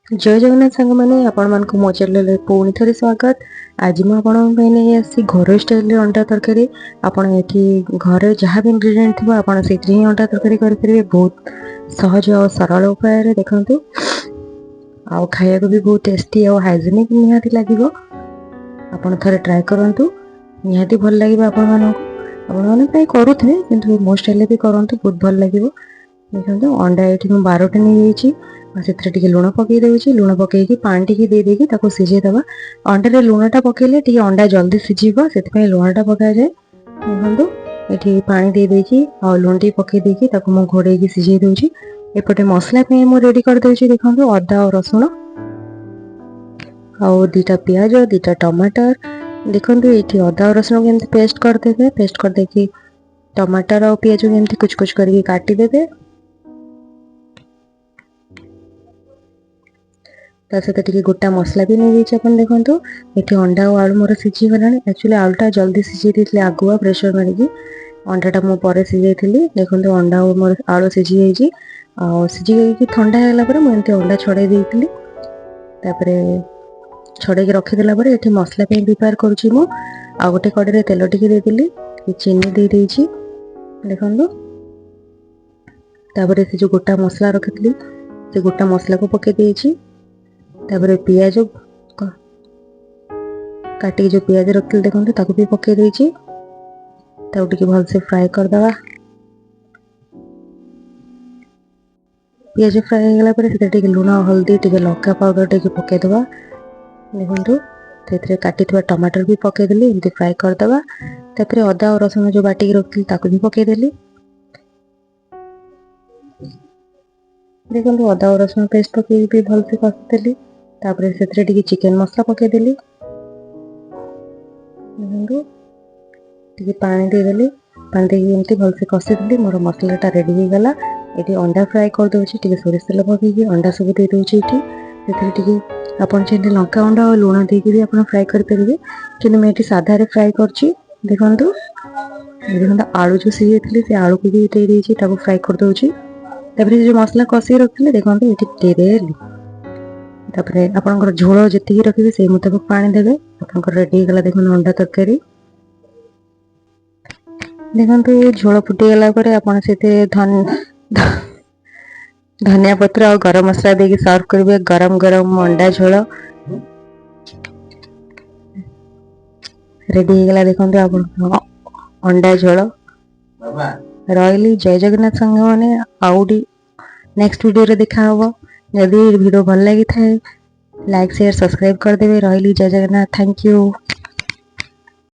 जय जगन्नाथ सांग मैंने आपण मानक मो चैनल पुणी थे स्वागत। आज मुझे नहीं आसी घर स्टाइल अंडा तरकारी। आपण ये घर जहाँ भी इंग्रेडिएंट थी आपड़ से अंडा तरकारी करेंगे बहुत सहज और सरल उपाय देखु। आ खाया को भी बहुत टेस्टी और हाइजेनिक निहाती लगे। आपड़ थे ट्राए करूँ निहाती भल लगे। आपण प्राय करुवे कि मो स्टाइल भी करूँ बहुत भल लगे। देखो अंडा ये 12टा नहीं से लुण पकई दूसरी लुण पकईकि पानी टी दे देकी सीझेदवा। अंडे लुणटा पकईले टी अंडा जल्दी सीझीब से लुणटा पका जाए। देखो ये पानी दे देकी लुण टी पकई देकी घोड़े सीझे दूसरी। एपटे मसला मुझे रेडी कर दूसरी। देखो अदा और रसुण आ 2टा पियाज 2टा टमाटर। देखो ये अदा और रसुण के पेस्ट करदे। पेस्ट करदेकी टमाटर और पियाज को कुछ कुछ करके काटिदेवे। सहित टी गोटा मसला भी नहीं देखो ये अंडा और आलू मोर सीझी गला। एक्चुअली आलूटा जल्दी सीझे देते आगुआ प्रेसर मारिकी अंडाटा मुझे सीझे। देखो अंडा और मोर आलू सीझी सीझी ठंडा होगा मुझे अंडा छड़े देती। छड़े रखीदेला ये मसला प्रिपेयर करुँची। आ गोटे कड़े तेल टी देदेली चीनी दे देती। देखो से जो गोटा मसला रखी से गोटा मसला को पके देती। तापर पियाज काटी जो पियाज रखी देखो ताको भी पके देती। भल से फ्राए करदे। पियाज फ्राए होगा पर लुण हल्दी टे लंका पाउडर टे पकईदे। देखो से काटी टमाटर भी पकईदेली एमती फ्राए करदे। तापर अदा और रसुण जो बाटिक रखी भी पकईदेली। देखो अदा और रसुण पेस्ट पकई भी भल से कषिदेली। तापर से चिकेन मसला पकईदेली। पानी देदेली पानी देकी एमती भल से कषिदेली। मोर मसलाटा रेडी हो गला। ये अंडा फ्राए कर दूसरी सोरिष तेल पकईकी अंडा सब दे दूसरी। आपन चाहिए लंका अंडा और लुण देकी भी आप फ्राए करेंगे कि मुझे साधारे फ्राए कर। देखो देखो आलू जो सीझे से आलू को भी दे देती फ्राए कर दूसरी। जो मसला कषि रखी देखो ये देदेली। आपंकर झोल जी रखिए से मुताबिक पानी देवे। आप रेडी गला देखो अंडा तरकारी। देखो झोल फुटीगला से धनिया पत्र और गरम मसला देके सर्व करेंगे। गरम गरम अंडा झोल रेडी गला। देखो आप अंडा झोल रही। जय जगन्नाथ संग मैंने आउडी नेक्स्ट वीडियो रे देखा हबो। यदि वीडियो भल लगी थाए लाइक शेयर सब्सक्राइब कर देवे। रही जय जगन्नाथ। Thank you.